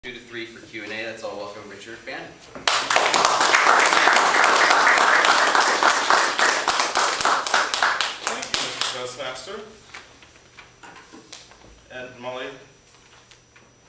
2 to 3 for Q&A. Let's all welcome Richard Bannin. Thank you, Mr. Toastmaster. And Molly,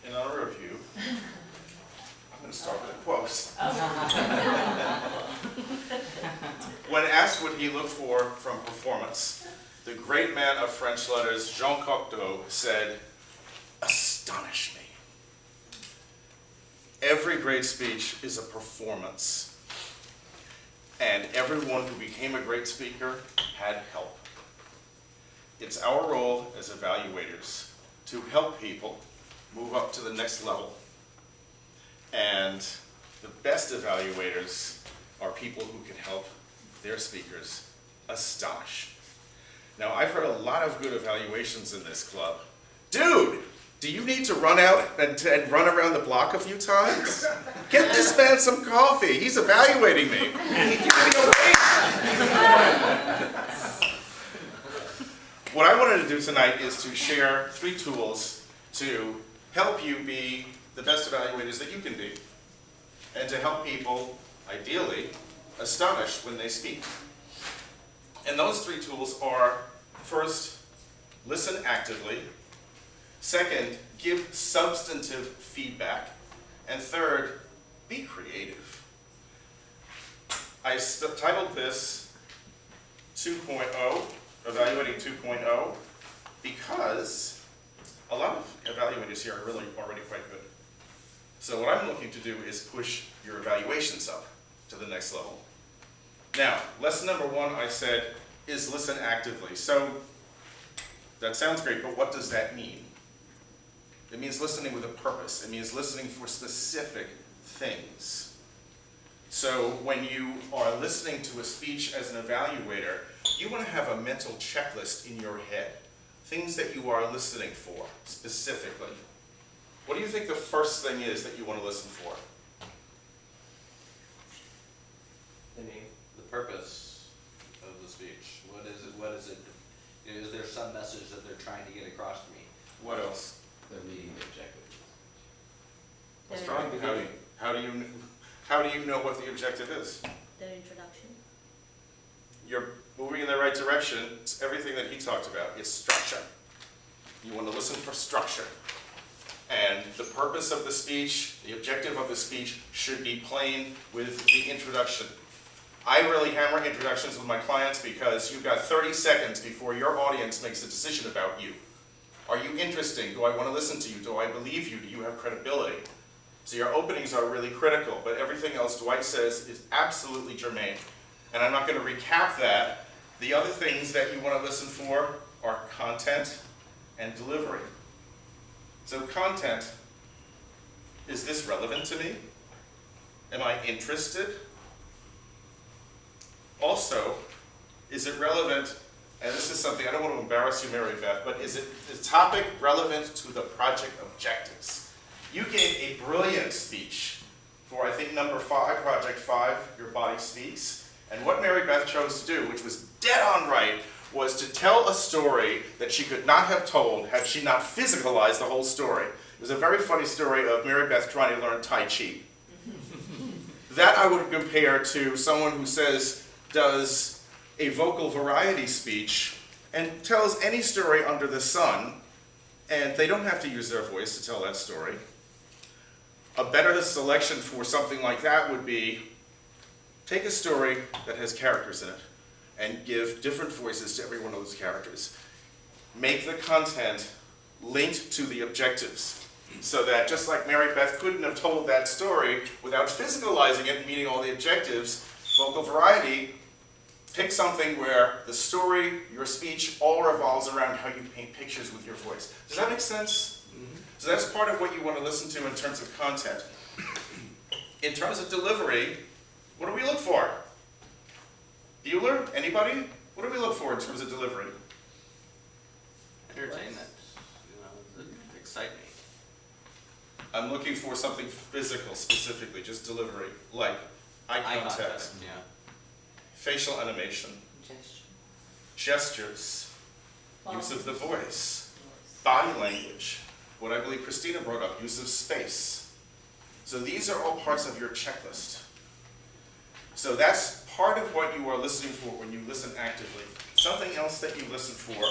in honor of you, I'm going to start with a quote. When asked what he looked for from performance, the great man of French letters, Jean Cocteau, said, "Astonish me." Every great speech is a performance, and everyone who became a great speaker had help. It's our role as evaluators to help people move up to the next level. And the best evaluators are people who can help their speakers astonish. Now, I've heard a lot of good evaluations in this club. Dude, do you need to run out and run around the block a few times? Get this man some coffee. He's evaluating me. Give me a break. What I wanted to do tonight is to share 3 tools to help you be the best evaluators that you can be, and to help people, ideally, astonish when they speak. And those 3 tools are, first, listen actively. Second, give substantive feedback. And third, be creative. I titled this 2.0, Evaluating 2.0, because a lot of evaluators here are really already quite good. So what I'm looking to do is push your evaluations up to the next level. Now, lesson number 1, I said, is listen actively. So that sounds great, but what does that mean? It means listening with a purpose. It means listening for specific things. So when you are listening to a speech as an evaluator, you want to have a mental checklist in your head. Things that you are listening for, specifically. What do you think the first thing is that you want to listen for? The purpose of the speech. What is it? What is it? Is there some message that they're trying to get across to me? What else? They're meeting the objective. Strong. How do you know what the objective is? Their introduction. You're moving in the right direction. It's everything that he talked about. It's structure. You want to listen for structure. And the purpose of the speech, the objective of the speech, should be plain with the introduction. I really hammer introductions with my clients because you've got 30 seconds before your audience makes a decision about you. Are you interesting? Do I want to listen to you? Do I believe you? Do you have credibility? So your openings are really critical, but everything else Dwight says is absolutely germane. And I'm not going to recap that. The other things that you want to listen for are content and delivery. So content, is this relevant to me? Am I interested? Also, is it relevant, and this is something, I don't want to embarrass you, Mary Beth, but is the topic relevant to the project objectives? You gave a brilliant speech for, I think, number 5, project 5, Your Body Speaks. And what Mary Beth chose to do, which was dead on right, was to tell a story that she could not have told had she not physicalized the whole story. It was a very funny story of Mary Beth trying to learn Tai Chi. That I would compare to someone who does a vocal variety speech and tells any story under the sun, and they don't have to use their voice to tell that story. A better selection for something like that would be, take a story that has characters in it and give different voices to every one of those characters. Make the content linked to the objectives, so that just like Mary Beth couldn't have told that story without physicalizing it and meeting all the objectives, vocal variety, pick something where the story, your speech, all revolves around how you paint pictures with your voice. Does that make sense? Mm-hmm. So that's part of what you want to listen to in terms of content. In terms of delivery, what do we look for? Bueller? Anybody? What do we look for in terms of delivery? Entertainment. Excite me. I'm looking for something physical, specifically, just delivery, like eye contact, Yeah. facial animation, gestures, use of the voice, body language, what I believe Christina brought up, use of space. So these are all parts of your checklist. So that's part of what you are listening for when you listen actively. Something else that you listen for,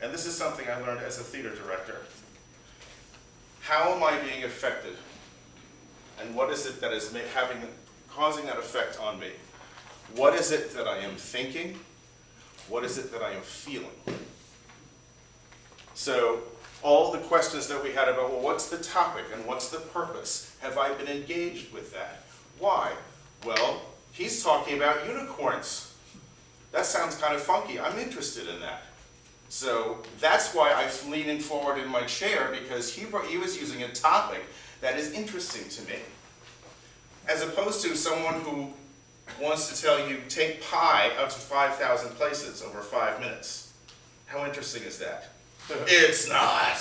and this is something I learned as a theater director. How am I being affected? And what is it that is causing that effect on me? What is it that I am thinking? What is it that I am feeling? So all the questions that we had about, well, what's the topic and what's the purpose? Have I been engaged with that? Why? Well, he's talking about unicorns. That sounds kind of funky. I'm interested in that. So that's why I'm leaning forward in my chair, because he was using a topic that is interesting to me. As opposed to someone who wants to tell you, take pi out to 5,000 places over 5 minutes. How interesting is that? It's not.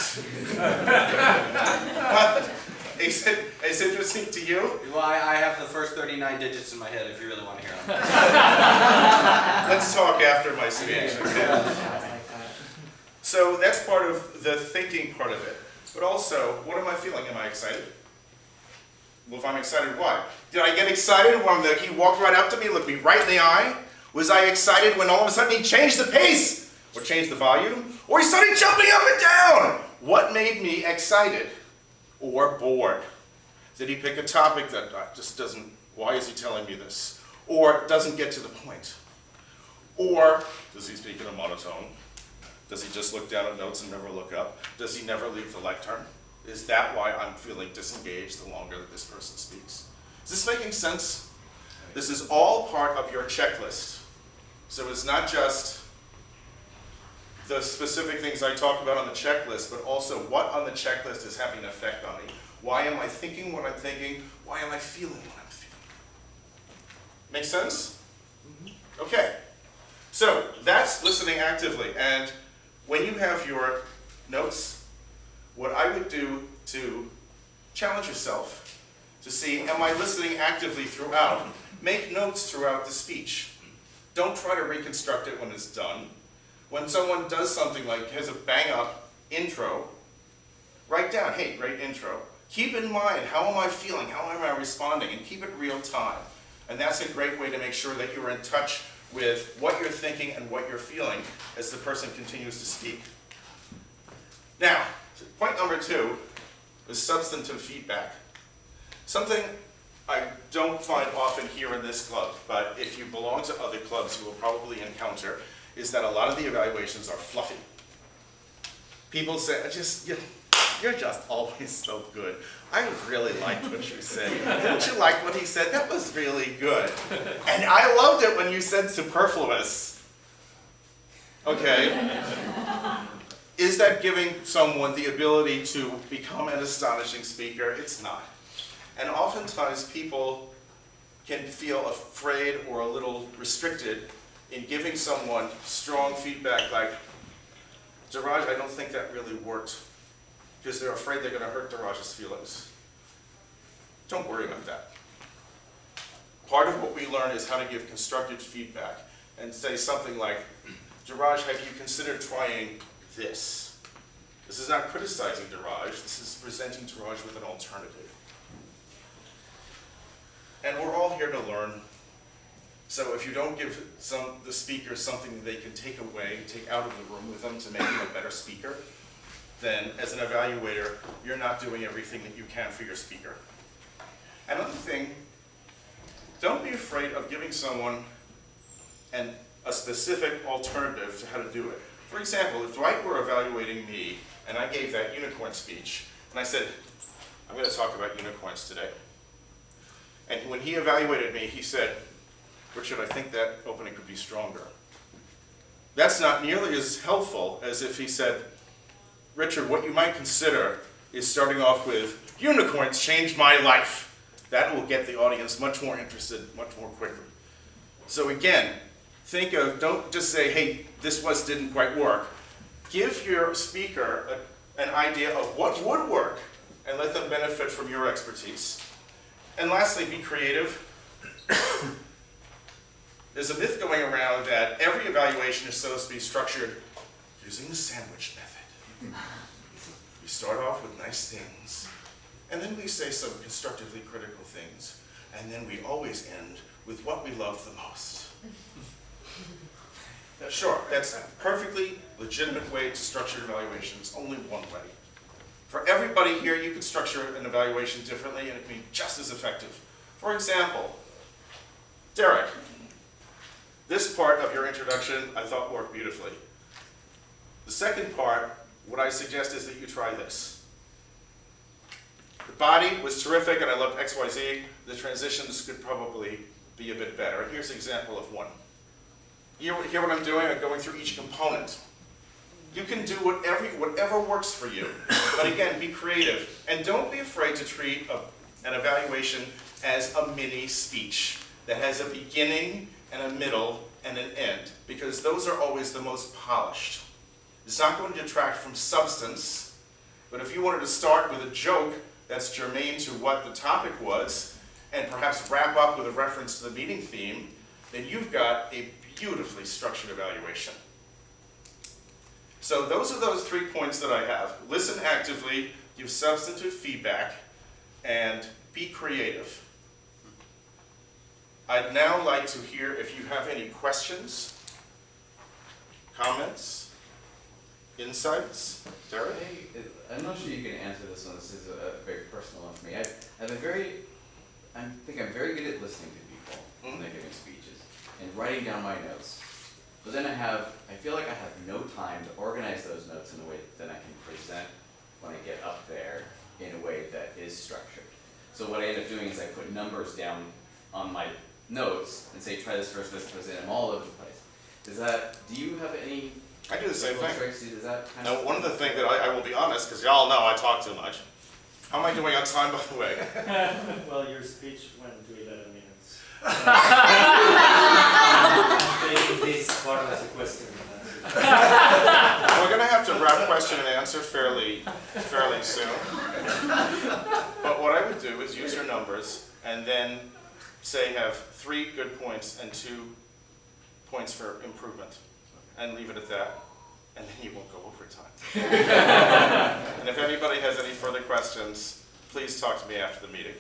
It's interesting to you? Well, I have the first 39 digits in my head if you really want to hear them. Let's talk after my speech, okay? So that's part of the thinking part of it. But also, what am I feeling? Am I excited? Well, if I'm excited, why? Did I get excited when he walked right up to me, looked me right in the eye? Was I excited when all of a sudden he changed the pace? Or changed the volume? Or he started jumping up and down? What made me excited? Or bored? Did he pick a topic that just doesn't, why is he telling me this? Or doesn't get to the point? Or does he speak in a monotone? Does he just look down at notes and never look up? Does he never leave the lectern? Is that why I'm feeling disengaged the longer that this person speaks? Is this making sense? This is all part of your checklist. So it's not just the specific things I talk about on the checklist, but also what on the checklist is having an effect on me. Why am I thinking what I'm thinking? Why am I feeling what I'm feeling? Make sense? Okay. So that's listening actively. And when you have your notes, what I would do to challenge yourself to see, am I listening actively throughout? Make notes throughout the speech. Don't try to reconstruct it when it's done. When someone does something like has a bang-up intro, write down, hey, great intro. Keep in mind, how am I feeling? How am I responding? And keep it real time. And that's a great way to make sure that you're in touch with what you're thinking and what you're feeling as the person continues to speak. Now, point number 2 is substantive feedback. Something I don't find often here in this club, but if you belong to other clubs you will probably encounter, is that a lot of the evaluations are fluffy. People say, you're just always so good. I really liked what you said. Didn't you like what he said? That was really good. And I loved it when you said superfluous. Okay. Is that giving someone the ability to become an astonishing speaker? It's not. And oftentimes people can feel afraid or a little restricted in giving someone strong feedback like, Daraj, I don't think that really worked, because they're afraid they're going to hurt Daraj's feelings. Don't worry about that. Part of what we learn is how to give constructive feedback and say something like, Daraj, have you considered trying this? This is not criticizing Daraj, this is presenting Daraj with an alternative. And we're all here to learn. So if you don't give the speaker something that they can take away, take out of the room with them to make them a better speaker, then as an evaluator, you're not doing everything that you can for your speaker. Another thing, don't be afraid of giving someone a specific alternative to how to do it. For example, if Dwight were evaluating me and I gave that unicorn speech, and I said, I'm going to talk about unicorns today. And when he evaluated me, he said, Richard, I think that opening could be stronger. That's not nearly as helpful as if he said, Richard, what you might consider is starting off with, unicorns changed my life. That will get the audience much more interested, much more quickly. So again, don't just say, hey, this didn't quite work. Give your speaker an idea of what would work and let them benefit from your expertise. And lastly, be creative. There's a myth going around that every evaluation is supposed to be structured using the sandwich method. You start off with nice things, and then we say some constructively critical things, and then we always end with what we love the most. Sure, that's a perfectly legitimate way to structure an evaluation. There's only one way. For everybody here, you can structure an evaluation differently, and it can be just as effective. For example, Derek, this part of your introduction I thought worked beautifully. The second part, what I suggest is that you try this. The body was terrific, and I loved XYZ. The transitions could probably be a bit better. And here's an example of one. You hear what I'm doing? I'm going through each component. You can do whatever works for you. But again, be creative. And don't be afraid to treat an evaluation as a mini speech that has a beginning and a middle and an end, because those are always the most polished. It's not going to detract from substance, but if you wanted to start with a joke that's germane to what the topic was, and perhaps wrap up with a reference to the meeting theme, then you've got a beautifully structured evaluation. So those are those 3 points that I have. Listen actively, give substantive feedback, and be creative. I'd now like to hear if you have any questions, comments, insights. Derek? I'm not sure you can answer this one. This is a very personal one for me. I think I'm very good at listening to people when they're giving speeches and writing down my notes. But then I feel like I have no time to organize those notes in a way that I can present when I get up there in a way that is structured. So what I end up doing is I put numbers down on my notes and say, try this first, and I'm all over the place. Do you have any I do the same thing. tricks? Is that kind Now, one of the things that I will be honest, because y'all know I talk too much. How am I doing on time, by the way? Well, your speech went to 11 minutes. This part as a question and answer. We're going to have to wrap question and answer fairly soon. But what I would do is use your numbers and then say have 3 good points and 2 points for improvement, and leave it at that, and then you won't go over time. And if anybody has any further questions, please talk to me after the meeting.